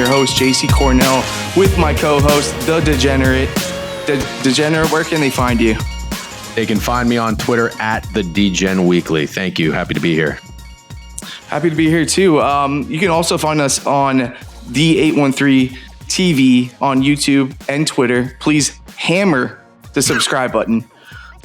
your host, JC Cornell, with my co-host, the Degenerate. Degenerate, where can they find you? They can find me on Twitter at the Degen Weekly. Thank you. Happy to be here. Happy to be here too. You can also find us on the 813 TV on YouTube and Twitter. Please hammer the subscribe button.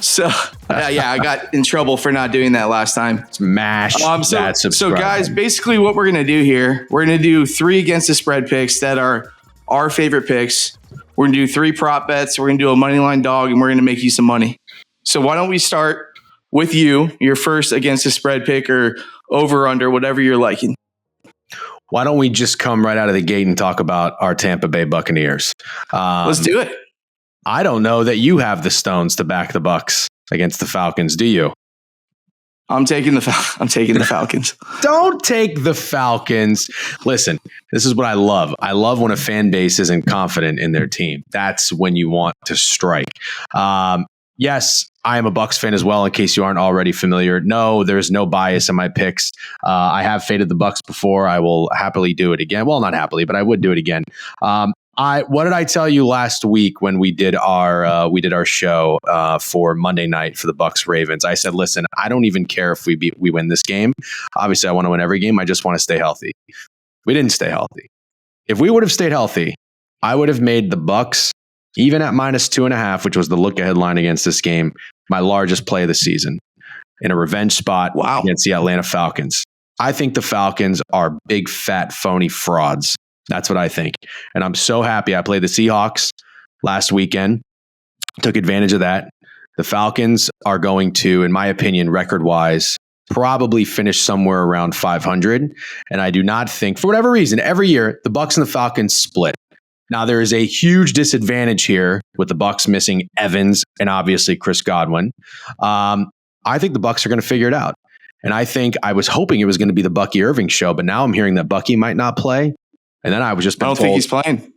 So, I got in trouble for not doing that last time. Smash that subscribe. So, guys, basically what we're going to do here, we're going to do 3 against the spread picks that are our favorite picks. We're going to do 3 prop bets. We're going to do a MoneyLine Dawg, and we're going to make you some money. So, why don't we start with your first against the spread pick or over under, whatever you're liking. Why don't we just come right out of the gate and talk about our Tampa Bay Buccaneers? Let's do it. I don't know that you have the stones to back the Bucs against the Falcons, do you? I'm taking the Falcons. Don't take the Falcons. Listen, this is what I love. I love when a fan base isn't confident in their team. That's when you want to strike. Yes, I am a Bucs fan as well, in case you aren't already familiar. No, there's no bias in my picks. I have faded the Bucs before. I will happily do it again. Well, not happily, but I would do it again. What did I tell you last week when we did our show for Monday night for the Bucs Ravens? I said, listen, I don't even care if we win this game. Obviously, I want to win every game. I just want to stay healthy. We didn't stay healthy. If we would have stayed healthy, I would have made the Bucs, even at -2.5, which was the look-ahead line against this game, my largest play of the season in a revenge spot against the Atlanta Falcons. I think the Falcons are big, fat, phony frauds. That's what I think. And I'm so happy I played the Seahawks last weekend. Took advantage of that. The Falcons are going to, in my opinion, record-wise, probably finish somewhere around 500. And I do not think, for whatever reason, every year, the Bucs and the Falcons split. Now, there is a huge disadvantage here with the Bucs missing Evans and obviously Chris Godwin. I think the Bucs are going to figure it out. And I was hoping it was going to be the Bucky Irving show, but now I'm hearing that Bucky might not play. And then I don't think he's playing.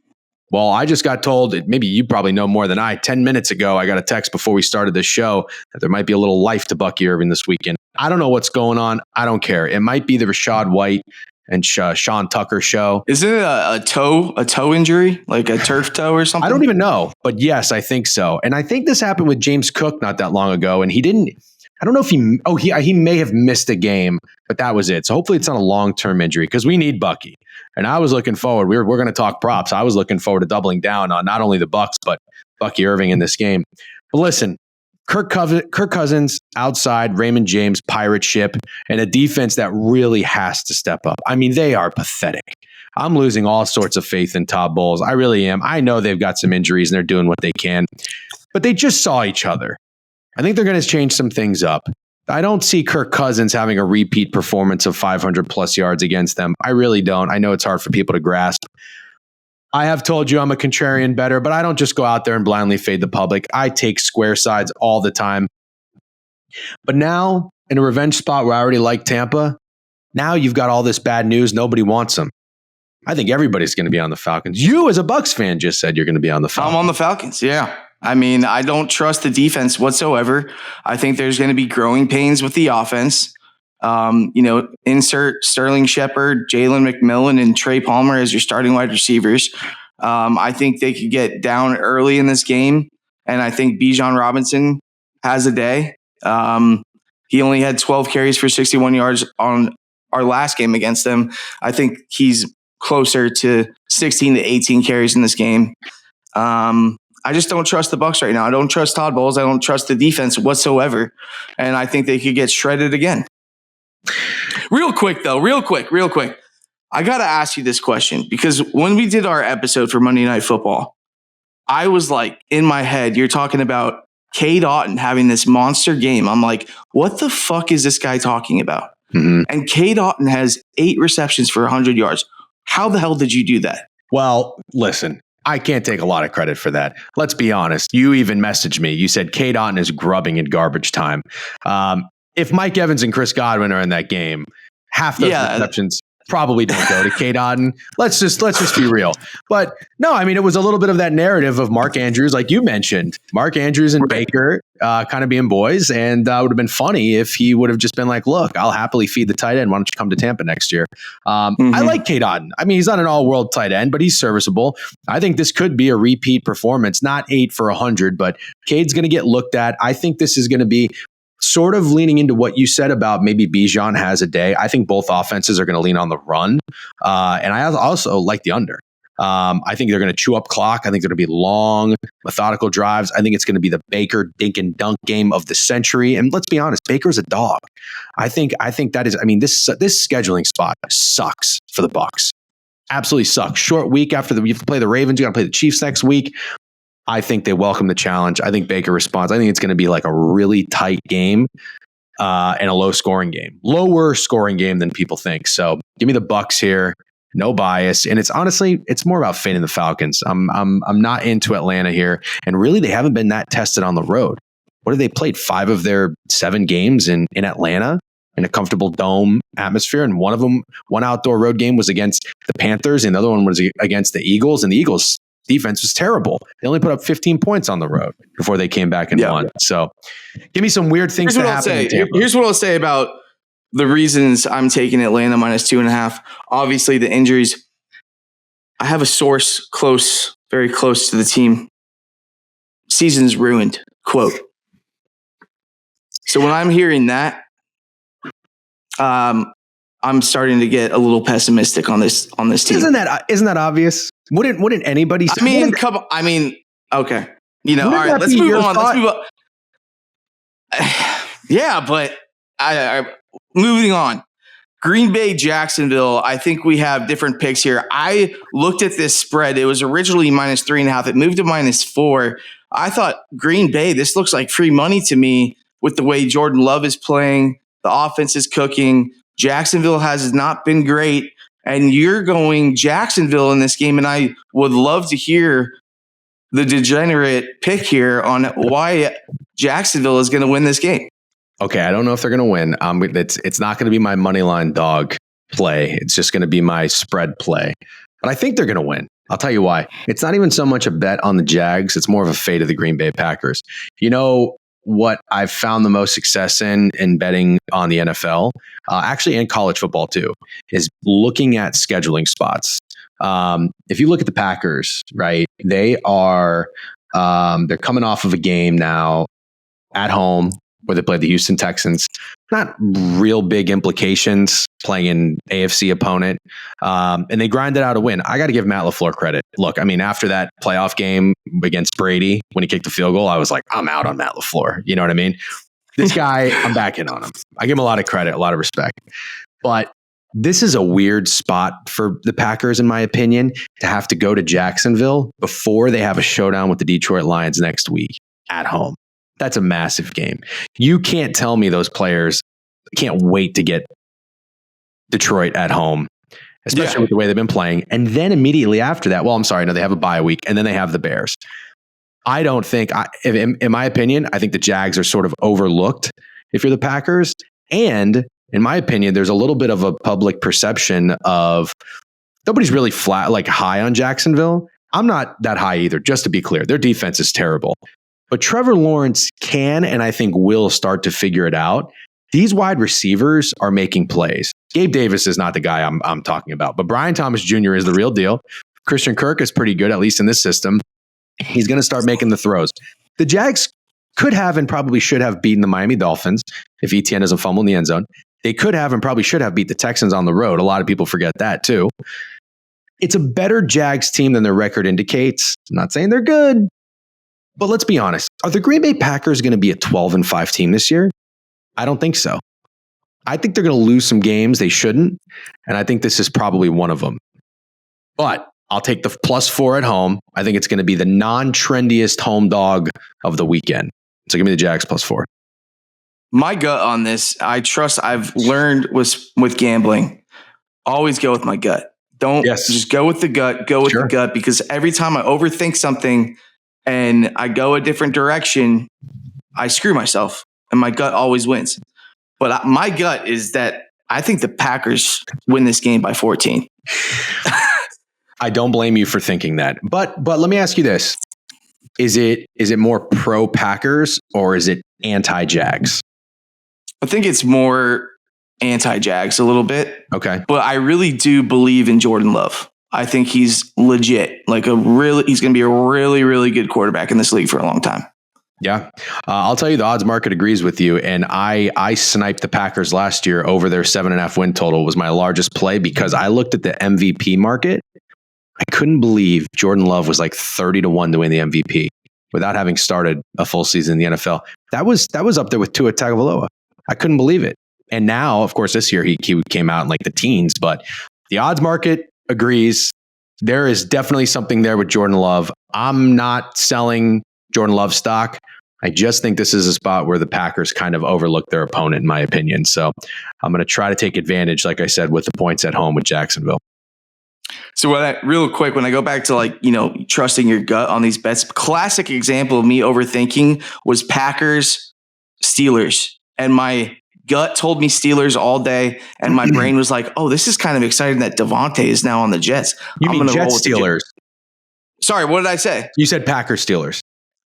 Well, I just got told, maybe you probably know more than I, 10 minutes ago, I got a text before we started this show that there might be a little life to Bucky Irving this weekend. I don't know what's going on. I don't care. It might be the Rashad White and Sean Tucker show. Isn't it a toe injury, like a turf toe or something? I don't even know, but yes, I think so. And I think this happened with James Cook not that long ago, and I don't know if he may have missed a game, but that was it. So hopefully it's not a long-term injury because we need Bucky. And I was looking forward. We're going to talk props. I was looking forward to doubling down on not only the Bucs, but Bucky Irving in this game. But listen, Kirk Cousins outside, Raymond James, pirate ship, and a defense that really has to step up. I mean, they are pathetic. I'm losing all sorts of faith in Todd Bowles. I really am. I know they've got some injuries and they're doing what they can, but they just saw each other. I think they're going to change some things up. I don't see Kirk Cousins having a repeat performance of 500 plus yards against them. I really don't. I know it's hard for people to grasp. I have told you I'm a contrarian bettor, but I don't just go out there and blindly fade the public. I take square sides all the time. But now, in a revenge spot where I already like Tampa, now you've got all this bad news. Nobody wants them. I think everybody's going to be on the Falcons. You, as a Bucs fan, just said you're going to be on the Falcons. I'm on the Falcons, yeah. I mean, I don't trust the defense whatsoever. I think there's going to be growing pains with the offense. Insert Sterling Shepard, Jalen McMillan, and Trey Palmer as your starting wide receivers. I think they could get down early in this game, and I think Bijan Robinson has a day. He only had 12 carries for 61 yards on our last game against them. I think he's closer to 16 to 18 carries in this game. I just don't trust the Bucs right now. I don't trust Todd Bowles. I don't trust the defense whatsoever. And I think they could get shredded again. Real quick. I got to ask you this question because when we did our episode for Monday Night Football, I was like, in my head, you're talking about Cade Otton having this monster game. I'm like, what the fuck is this guy talking about? Mm-hmm. And Cade Otton has 8 receptions for 100 yards. How the hell did you do that? Well, listen. I can't take a lot of credit for that. Let's be honest. You even messaged me. You said Cade Otton is grubbing in garbage time. If Mike Evans and Chris Godwin are in that game, half those receptions. probably don't go to Kate Otten. Let's just be real. But no, I mean, it was a little bit of that narrative of Mark Andrews, like you mentioned, Mark Andrews and Baker kind of being boys. And it would have been funny if he would have just been like, look, I'll happily feed the tight end. Why don't you come to Tampa next year? I like Kate Otten. I mean, he's not an all-world tight end, but he's serviceable. I think this could be a repeat performance, not 8 for 100, but Cade's going to get looked at. I think this is going to be sort of leaning into what you said about maybe Bijan has a day. I think both offenses are going to lean on the run. And I also like the under. I think they're going to chew up clock. I think they're going to be long, methodical drives. I think it's going to be the Baker dink and dunk game of the century. And let's be honest, Baker's a dog. I think that is, I mean, this scheduling spot sucks for the Bucs. Absolutely sucks. Short week after you have to play the Ravens. You got to play the Chiefs next week. I think they welcome the challenge. I think Baker responds. I think it's going to be like a really tight game and a lower scoring game than people think. So give me the Bucs here. No bias. And it's honestly, it's more about fading the Falcons. I'm not into Atlanta here. And really, they haven't been that tested on the road. What have they played? 5 of their 7 games in Atlanta in a comfortable dome atmosphere. And one outdoor road game was against the Panthers. And the other one was against the Eagles. And the Eagles defense was terrible. They only put up 15 points on the road before they came back and won. So give me some weird things that happen in Tampa. Here's what I'll say about the reasons I'm taking Atlanta -2.5. Obviously, the injuries. I have a source very close to the team. Season's ruined, quote. So when I'm hearing that, I'm starting to get a little pessimistic on this team. Isn't that obvious? Wouldn't anybody? I mean, okay. You know, all right. Let's move on. Yeah, but I moving on. Green Bay, Jacksonville. I think we have different picks here. I looked at this spread. It was originally -3.5. It moved to -4. I thought Green Bay. This looks like free money to me with the way Jordan Love is playing. The offense is cooking. Jacksonville has not been great, and you're going Jacksonville in this game, and I would love to hear the degenerate pick here on why Jacksonville is going to win this game. Okay, I don't know if they're going to win. It's not going to be my MoneyLine Dawg play. It's just going to be my spread play. But I think they're going to win. I'll tell you why. It's not even so much a bet on the Jags. It's more of a fate of the Green Bay Packers. You know what I've found the most success in betting on the NFL, actually, and college football too, is looking at scheduling spots. If you look at the Packers, right, they're coming off of a game now at home where they played the Houston Texans. Not real big implications playing an AFC opponent. And they grinded out a win. I got to give Matt LaFleur credit. Look, I mean, after that playoff game against Brady, when he kicked the field goal, I was like, I'm out on Matt LaFleur. You know what I mean? This guy, I'm back in on him. I give him a lot of credit, a lot of respect. But this is a weird spot for the Packers, in my opinion, to have to go to Jacksonville before they have a showdown with the Detroit Lions next week at home. That's a massive game. You can't tell me those players can't wait to get Detroit at home, especially with the way they've been playing. And then immediately after that, they have a bye week, and then they have the Bears. I don't think, in my opinion, I think the Jags are sort of overlooked if you're the Packers. And in my opinion, there's a little bit of a public perception of nobody's really high on Jacksonville. I'm not that high either, just to be clear. Their defense is terrible. But Trevor Lawrence can, and I think will, start to figure it out. These wide receivers are making plays. Gabe Davis is not the guy I'm talking about, but Brian Thomas Jr. is the real deal. Christian Kirk is pretty good, at least in this system. He's going to start making the throws. The Jags could have and probably should have beaten the Miami Dolphins if ETN doesn't fumble in the end zone. They could have and probably should have beat the Texans on the road. A lot of people forget that too. It's a better Jags team than their record indicates. I'm not saying they're good. But let's be honest. Are the Green Bay Packers going to be a 12-5 team this year? I don't think so. I think they're going to lose some games they shouldn't. And I think this is probably one of them. But I'll take the +4 at home. I think it's going to be the non-trendiest home dog of the weekend. So give me the Jags +4. My gut on this, I've learned with gambling, always go with my gut. Don't just go with the gut, the gut, because every time I overthink something, and I go a different direction, I screw myself, and my gut always wins. But my gut is that I think the Packers win this game by 14. I don't blame you for thinking that. But let me ask you this. Is it more pro Packers or is it anti Jags? I think it's more anti-Jags a little bit. Okay. But I really do believe in Jordan Love. I think he's legit. He's going to be a really, really good quarterback in this league for a long time. Yeah. I'll tell you, the odds market agrees with you. And I sniped the Packers last year over their 7.5 win total. It was my largest play because I looked at the MVP market. I couldn't believe Jordan Love was like 30-1 to win the MVP without having started a full season in the NFL. That was up there with Tua Tagovailoa. I couldn't believe it. And now, of course, this year he came out in like the teens, but the odds market agrees. There is definitely something there with Jordan Love. I'm not selling Jordan Love stock. I just think this is a spot where the Packers kind of overlook their opponent, in my opinion. So I'm going to try to take advantage, like I said, with the points at home with Jacksonville. So real quick, when I go back to trusting your gut on these bets, classic example of me overthinking was Packers Steelers, and my gut told me Steelers all day, and my brain was like, "Oh, this is kind of exciting that Devontae is now on the Jets." You mean Jets Steelers? Sorry, what did I say? You said Packers Steelers.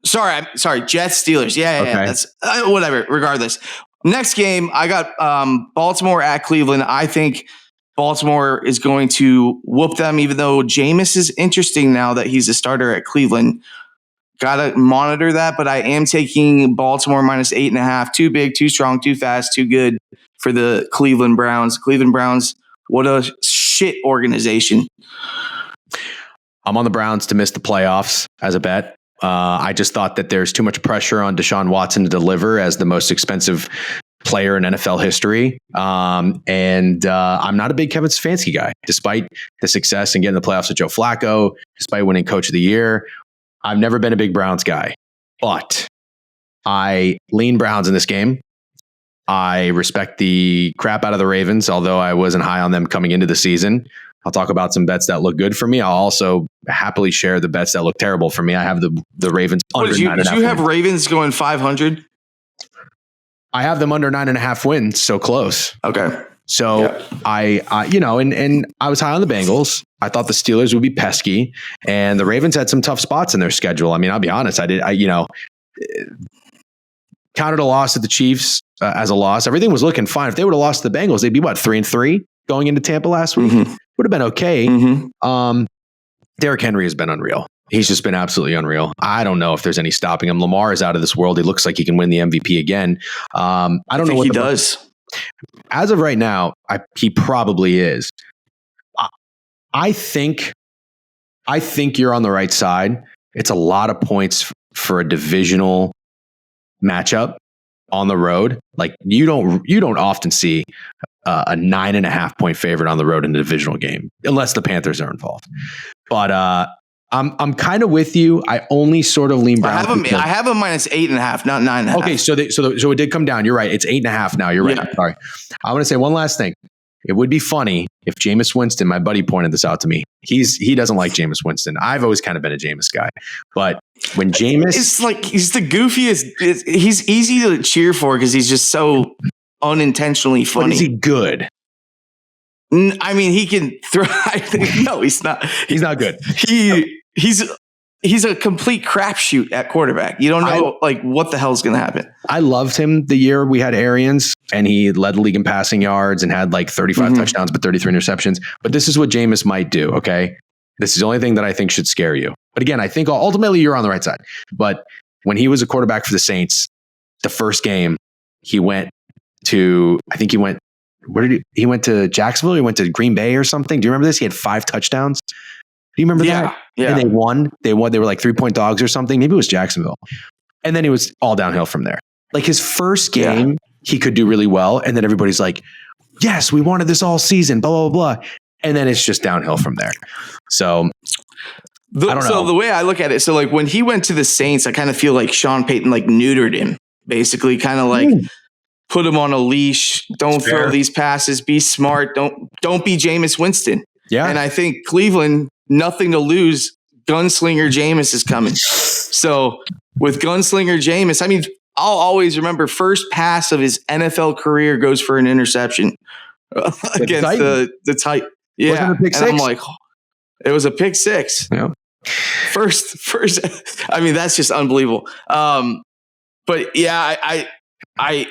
Sorry, Jets Steelers. Yeah, okay. That's whatever. Regardless, next game I got Baltimore at Cleveland. I think Baltimore is going to whoop them, even though Jameis is interesting now that he's a starter at Cleveland. Got to monitor that, but I am taking Baltimore minus 8.5. Too big, too strong, too fast, too good for the Cleveland Browns. Cleveland Browns, what a shit organization. I'm on the Browns to miss the playoffs as a bet. I just thought that there's too much pressure on Deshaun Watson to deliver as the most expensive player in NFL history. And I'm not a big Kevin Stefanski guy, despite the success and getting the playoffs with Joe Flacco, despite winning Coach of the Year. I've never been a big Browns guy, but I lean Browns in this game. I respect the crap out of the Ravens, although I wasn't high on them coming into the season. I'll talk about some bets that look good for me. I'll also happily share the bets that look terrible for me. I have the Ravens under 9.5. Did you have Ravens going 500? I have them under 9.5 wins, so close. Okay. So yeah. I was high on the Bengals. I thought the Steelers would be pesky, and the Ravens had some tough spots in their schedule. I mean, I'll be honest. I counted a loss at the Chiefs as a loss. Everything was looking fine. If they would have lost to the Bengals, they'd be 3-3 going into Tampa last week. Mm-hmm. Would have been okay. Mm-hmm. Derrick Henry has been unreal. He's just been absolutely unreal. I don't know if there's any stopping him. Lamar is out of this world. He looks like he can win the MVP again. I don't know what he does. As of right now, he probably is. I think you're on the right side. It's a lot of points for a divisional matchup on the road. Like you don't often see a 9.5 point favorite on the road in a divisional game, unless the Panthers are involved. But I'm kind of with you. I only sort of lean Browns. I have a minus 8.5, not 9.5. Okay, so it did come down. You're right. It's 8.5 now. You're right. Yeah. Sorry. I want to say one last thing. It would be funny if Jameis Winston, my buddy pointed this out to me. He doesn't like Jameis Winston. I've always kind of been a Jameis guy. But when Jameis... It's like he's the goofiest. He's easy to cheer for because he's just so unintentionally funny. But is he good? I mean, he can throw... No, he's not. He's not good. He's a complete crapshoot at quarterback. You don't know what the hell is going to happen. I loved him the year we had Arians, and he led the league in passing yards and had 35 touchdowns, but 33 interceptions. But this is what Jameis might do. Okay. This is the only thing that I think should scare you. But again, I think ultimately you're on the right side. But when he was a quarterback for the Saints, the first game he went to, he went to Jacksonville? He went to Green Bay or something. Do you remember this? He had 5 touchdowns. Do you remember that? Yeah. And they won. They were 3-point dogs or something. Maybe it was Jacksonville. And then it was all downhill from there. Like his first game, he could do really well. And then everybody's like, yes, we wanted this all season, blah, blah, blah. And then it's just downhill from there. So I don't know. So the way I look at it, so when he went to the Saints, I kind of feel like Sean Payton neutered him, basically kind of put him on a leash. Don't throw these passes. Be smart. Don't be Jameis Winston. Yeah. And I think Cleveland, nothing to lose. Gunslinger Jameis is coming. So with Gunslinger Jameis, I mean, I'll always remember first pass of his NFL career goes for an interception. against the tight. Yeah, Wasn't it a pick and six? I'm like, it was a pick six. Yeah. First. I mean, that's just unbelievable. But yeah, the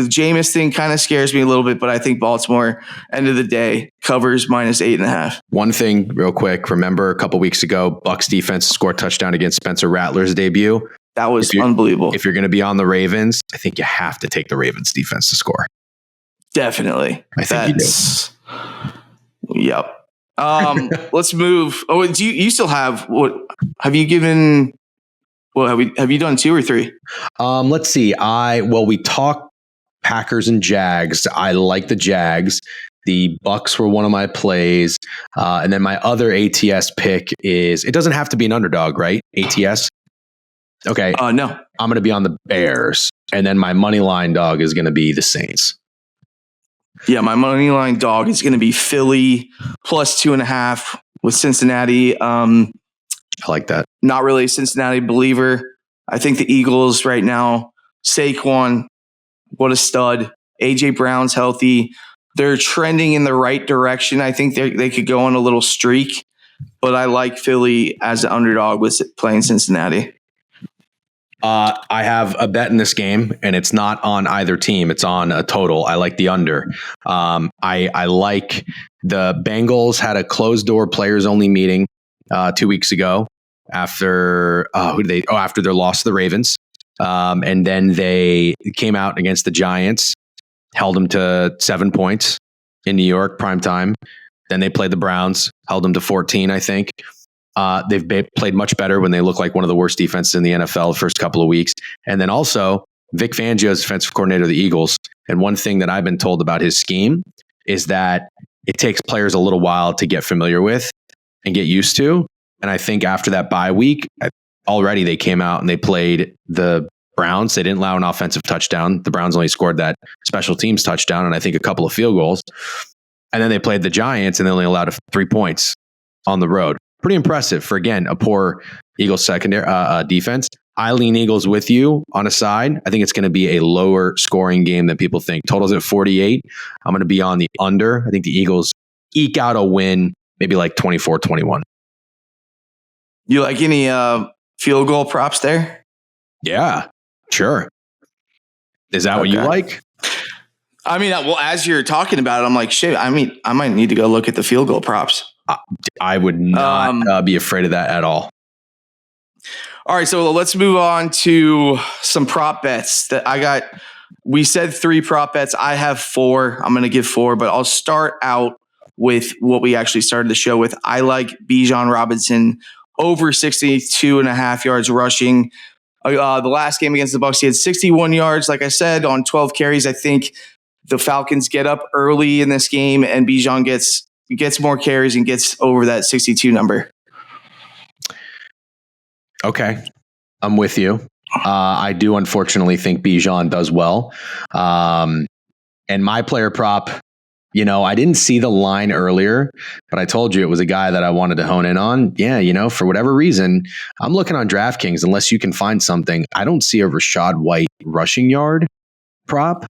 Jameis thing kind of scares me a little bit, but I think Baltimore, end of the day, covers -8.5. One thing real quick. Remember a couple weeks ago, Bucs defense scored a touchdown against Spencer Rattler's debut. That was unbelievable. If you're going to be on the Ravens, I think you have to take the Ravens defense to score. Definitely. I think you do. Yep. Let's move. Oh, do you still have what? Have you given? Well, have you done 2 or 3? Let's see. We talked Packers and Jags. I like the Jags. The Bucs were one of my plays, and then my other ATS pick is. It doesn't have to be an underdog, right? ATS. Okay. No. I'm going to be on the Bears, and then my MoneyLine dog is going to be the Saints. Yeah, my MoneyLine dog is going to be Philly +2.5 with Cincinnati. I like that. Not really a Cincinnati believer. I think the Eagles right now, Saquon, what a stud. AJ Brown's healthy. They're trending in the right direction. I think they could go on a little streak, but I like Philly as an underdog with playing Cincinnati. I have a bet in this game, and it's not on either team. It's on a total. I like the under. I like the Bengals had a closed door players only meeting 2 weeks ago after after their loss to the Ravens, and then they came out against the Giants, held them to 7 points in New York primetime. Then they played the Browns, held them to 14, I think. They've played much better when they look like one of the worst defenses in the NFL the first couple of weeks. And then also, Vic Fangio is defensive coordinator of the Eagles. And one thing that I've been told about his scheme is that it takes players a little while to get familiar with and get used to. And I think after that bye week, already they came out and they played the Browns. They didn't allow an offensive touchdown. The Browns only scored that special teams touchdown and I think a couple of field goals. And then they played the Giants and they only allowed 3 points on the road. Pretty impressive for, again, a poor Eagles secondary defense. I lean Eagles with you on a side. I think it's going to be a lower scoring game than people think. Total's at 48. I'm going to be on the under. I think the Eagles eke out a win, maybe like 24-21. You like any field goal props there? Yeah, sure. Is that what you like? I mean, well, as you're talking about it, I'm like, shit, I mean, I might need to go look at the field goal props. I would not be afraid of that at all. All right, so let's move on to some prop bets that I got. We said 3 prop bets. I have 4. I'm going to give 4, but I'll start out with what we actually started the show with. I like Bijan Robinson over 62.5 yards rushing. The last game against the Bucs, he had 61 yards, like I said, on 12 carries. I think the Falcons get up early in this game, and Bijan gets more carries and gets over that 62 number. Okay. I'm with you. I do unfortunately think Bijan does well. And my player prop, I didn't see the line earlier, but I told you it was a guy that I wanted to hone in on. Yeah, for whatever reason, I'm looking on DraftKings, unless you can find something. I don't see a Rashad White rushing yard prop.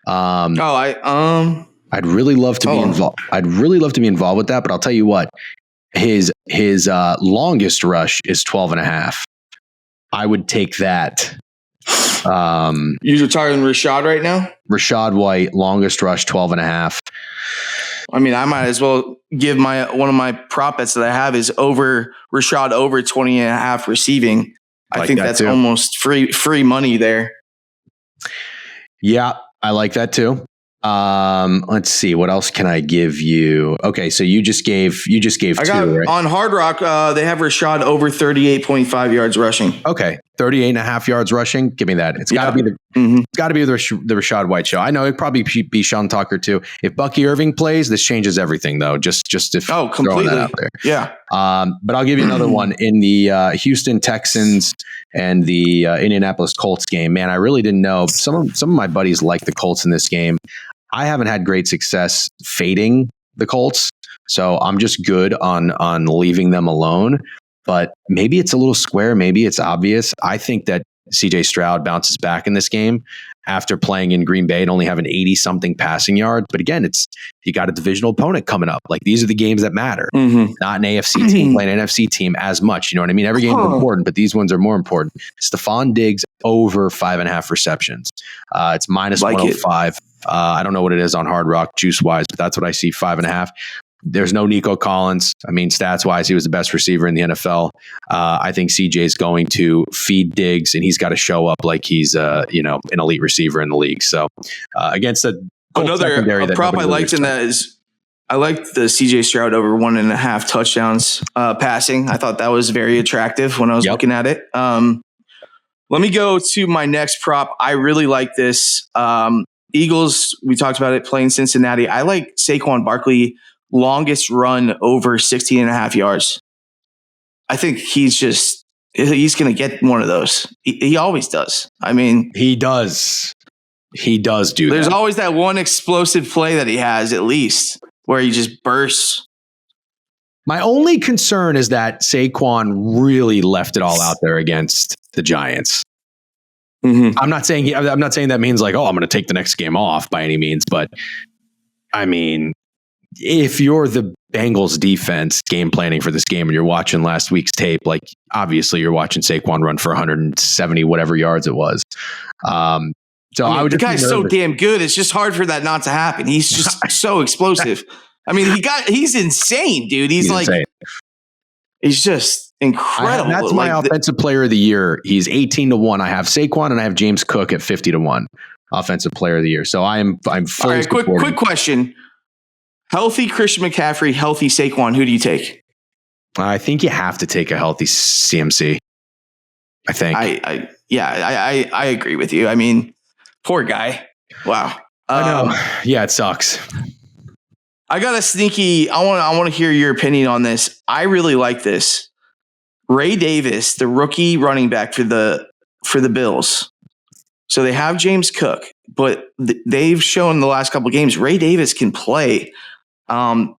I'd really love to be involved. I'd really love to be involved with that, but I'll tell you what, his longest rush is 12.5. I would take that. You're targeting Rashad right now? Rashad White, longest rush, 12.5. I mean, I might as well give one of my prop bets that I have is over Rashad over 20.5 receiving. I think that's almost free money there. Yeah, I like that too. Let's see. What else can I give you? Okay, so you just gave 2, right? On Hard Rock, they have Rashad over 38.5 yards rushing. Okay, 38.5 yards rushing. Give me that. It's got to be it's got to be the Rashad White show. I know it'd probably be Sean Tucker too. If Bucky Irving plays, this changes everything though. Just if completely that out there. Yeah. But I'll give you another one in the Houston Texans and the Indianapolis Colts game. Man, I really didn't know. Some of my buddies like the Colts in this game. I haven't had great success fading the Colts, so I'm just good on leaving them alone. But maybe it's a little square, maybe it's obvious. I think that CJ Stroud bounces back in this game. after playing in Green Bay and only having 80-something passing yards. But again, you got a divisional opponent coming up. Like, these are the games that matter. Not an AFC team playing an NFC team as much. You know what I mean? Every game is important, but these ones are more important. Stephon Diggs over 5.5 receptions. It's minus 105. I don't know what it is on Hard Rock juice-wise, but that's what I see, 5.5. There's no Nico Collins. I mean, stats-wise, he was the best receiver in the NFL. I think CJ is going to feed Diggs, and he's got to show up like he's an elite receiver in the league. So against another prop I liked in that is I liked the CJ Stroud over 1.5 touchdowns passing. I thought that was very attractive when I was looking at it. Let me go to my next prop. I really like this. Eagles, we talked about it, playing Cincinnati. I like Saquon Barkley longest run over 16.5 yards. I think he's going to get one of those. He always does. I mean, he does do there's always that one explosive play that he has, at least, where he just bursts. My only concern is that Saquon really left it all out there against the Giants. I'm not saying that means like, I'm going to take the next game off by any means, but I mean, if you're the Bengals defense game planning for this game and you're watching last week's tape, like, obviously you're watching Saquon run for 170 whatever yards it was. The guy's so damn good. It's just hard for that not to happen. He's just so explosive. I mean, he's insane, dude. He's like insane. He's just incredible. That's my offensive player of the year. He's 18-1. I have Saquon and I have James Cook at 50-1 offensive player of the year. So I'm full. All right, quick question. Healthy Christian McCaffrey, healthy Saquon. Who do you take? I think you have to take a healthy CMC. I think. I agree with you. I mean, poor guy. Wow. I know. Yeah, it sucks. I got a sneaky. I want to hear your opinion on this. I really like this. Ray Davis, the rookie running back for the Bills. So they have James Cook, but they've shown the last couple of games Ray Davis can play.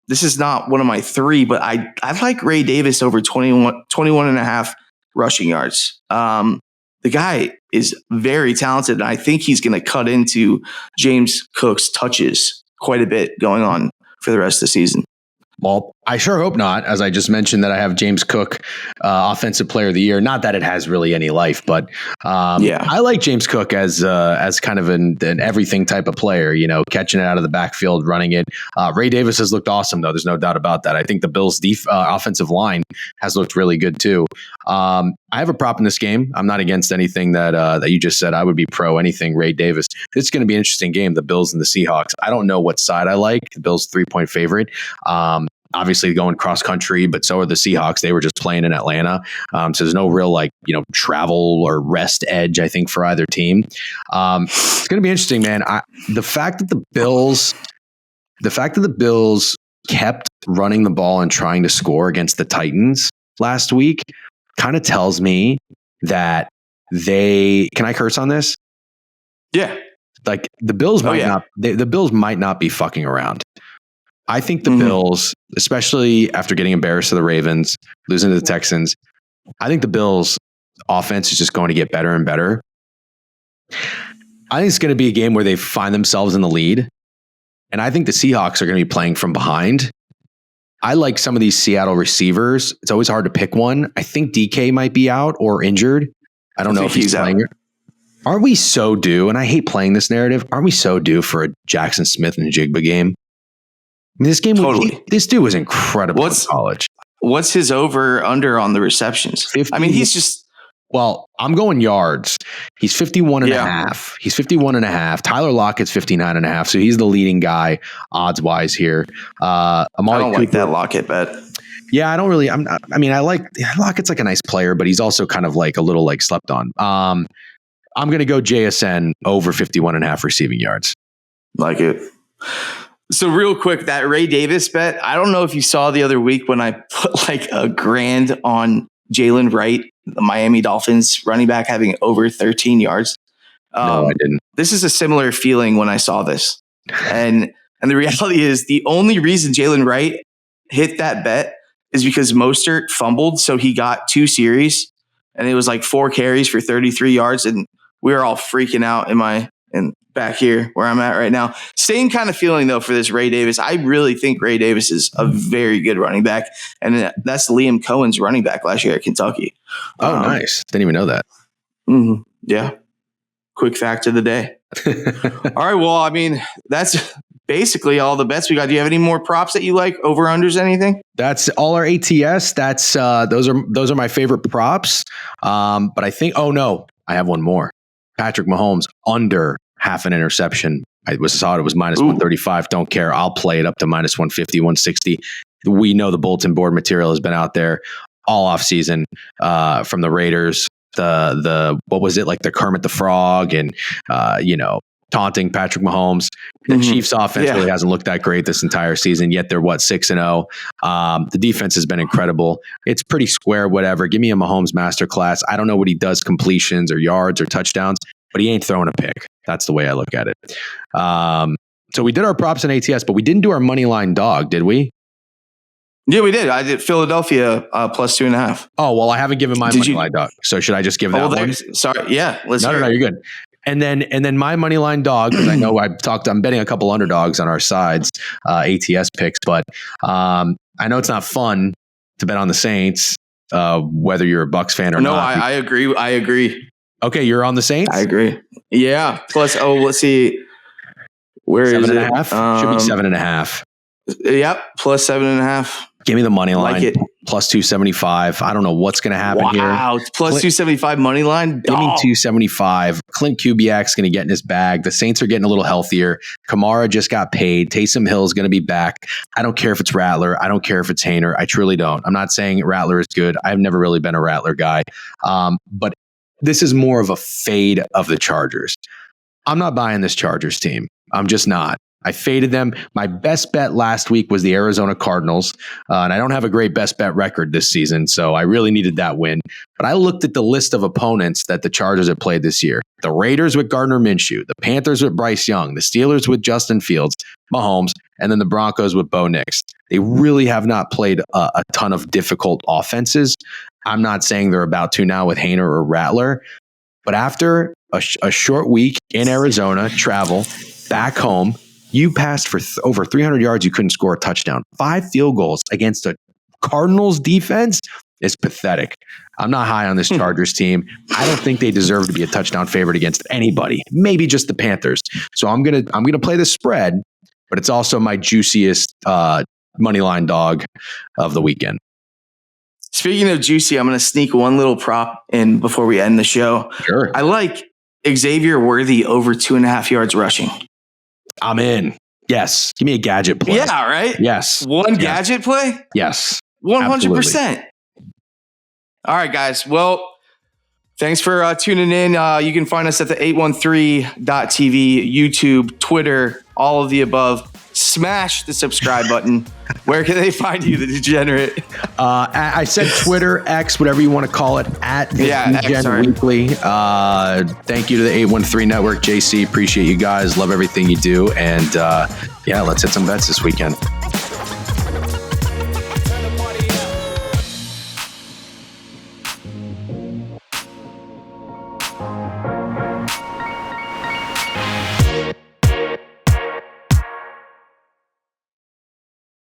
This is not one of my three, but I like Ray Davis over 21.5 rushing yards. The guy is very talented, and I think he's going to cut into James Cook's touches quite a bit going on for the rest of the season. Well, I sure hope not. As I just mentioned, that I have James Cook, offensive player of the year. Not that it has really any life, but I like James Cook as kind of an everything type of player. You know, catching it out of the backfield, running it. Ray Davis has looked awesome, though. There's no doubt about that. I think the Bills' offensive line has looked really good too. I have a prop in this game. I'm not against anything that you just said. I would be pro anything Ray Davis. This is going to be an interesting game. The Bills and the Seahawks. I don't know what side I like. The Bills 3-point favorite. Obviously going cross country, but so are the Seahawks. They were just playing in Atlanta. So there's no real travel or rest edge, I think, for either team. It's going to be interesting, man. The fact that the Bills kept running the ball and trying to score against the Titans last week kind of tells me that can I curse on this? Yeah. Like the Bills the Bills might not be fucking around. I think the Bills, especially after getting embarrassed to the Ravens, losing to the Texans, I think the Bills' offense is just going to get better and better. I think it's going to be a game where they find themselves in the lead. And I think the Seahawks are going to be playing from behind. I like some of these Seattle receivers. It's always hard to pick one. I think DK might be out or injured. I don't know if he's playing. Aren't we so due? And I hate playing this narrative. Aren't we so due for a Jackson Smith and Jigba game? I mean, this game, this dude was incredible in college. What's his over under on the receptions? 50, I mean, he's just. Well, I'm going yards. He's 51.5. He's 51.5. Tyler Lockett's 59.5. So he's the leading guy odds wise here. I don't like that Lockett bet. Yeah, I don't really. I like Lockett's like a nice player, but he's also kind of like a little like slept on. I'm going to go JSN over 51.5 receiving yards. Like it. So real quick, that Ray Davis bet, I don't know if you saw the other week when I put like $1,000 on Jalen Wright, the Miami Dolphins running back, having over 13 yards. No, I didn't. This is a similar feeling when I saw this. And the reality is the only reason Jalen Wright hit that bet is because Mostert fumbled. So he got 2 series and it was like 4 carries for 33 yards. And we were all freaking out in my and back here where I'm at right now. Same kind of feeling though for this Ray Davis. I really think Ray Davis is a very good running back, and that's Liam Cohen's running back last year at Kentucky. Oh, nice! Didn't even know that. Mm-hmm. Yeah. Quick fact of the day. All right. Well, I mean, that's basically all the bets we got. Do you have any more props that you like? Over unders, anything? That's all our ATS. That's those are my favorite props. But I think I have one more. Patrick Mahomes under half an interception. I saw it was minus 135. Don't care. I'll play it up to minus 150, 160. We know the bulletin board material has been out there all off season from the Raiders. The what was it, like the Kermit the Frog and taunting Patrick Mahomes. The Chiefs offense really hasn't looked that great this entire season, yet they're 6-0. The defense has been incredible. It's pretty square, whatever. Give me a Mahomes masterclass. I don't know what he does, completions or yards or touchdowns, but he ain't throwing a pick. That's the way I look at it. So we did our props and ATS, but we didn't do our MoneyLine dog, did we? Yeah, we did. I did Philadelphia plus 2.5. Oh, well, I haven't given my MoneyLine dog. So should I just give that one? Sorry. Yeah. No, you're good. And then my MoneyLine dog, because I know I'm betting a couple underdogs on our sides, ATS picks, but I know it's not fun to bet on the Saints, whether you're a Bucs fan or not. No, I agree. Okay, you're on the Saints? I agree. Yeah. Plus, let's see. Where is it? 7.5? Should be 7.5. Yep. Plus 7.5. Give me the money line. Like it. Plus 275. I don't know what's going to happen here. Wow. Plus 275 money line. Give me 275. Clint Kubiak's going to get in his bag. The Saints are getting a little healthier. Kamara just got paid. Taysom Hill's going to be back. I don't care if it's Rattler. I don't care if it's Hainer. I truly don't. I'm not saying Rattler is good. I've never really been a Rattler guy. But this is more of a fade of the Chargers. I'm not buying this Chargers team. I'm just not. I faded them. My best bet last week was the Arizona Cardinals, and I don't have a great best bet record this season, so I really needed that win. But I looked at the list of opponents that the Chargers have played this year. The Raiders with Gardner Minshew, the Panthers with Bryce Young, the Steelers with Justin Fields, Mahomes, and then the Broncos with Bo Nix. They really have not played a ton of difficult offenses. I'm not saying they're about to now with Hainer or Rattler, but after a short week in Arizona, travel, back home, you passed for over 300 yards. You couldn't score a touchdown. 5 field goals against a Cardinals defense is pathetic. I'm not high on this Chargers team. I don't think they deserve to be a touchdown favorite against anybody. Maybe just the Panthers. So I'm gonna play the spread, but it's also my juiciest MoneyLine dog of the weekend. Speaking of juicy, I'm going to sneak one little prop in before we end the show. Sure. I like Xavier Worthy over 2.5 yards rushing. I'm in. Yes. Give me a gadget play. Yeah, right? Yes. Gadget play? Yes. 100%. All right, guys. Well, thanks for tuning in. You can find us at the 813.tv, YouTube, Twitter, all of the above. Smash the subscribe button. Where can they find you, the Degenerate? I said Twitter, X, whatever you want to call it, at Degen Weekly. Thank you to the 813 Network. JC, appreciate you guys. Love everything you do. And let's hit some bets this weekend.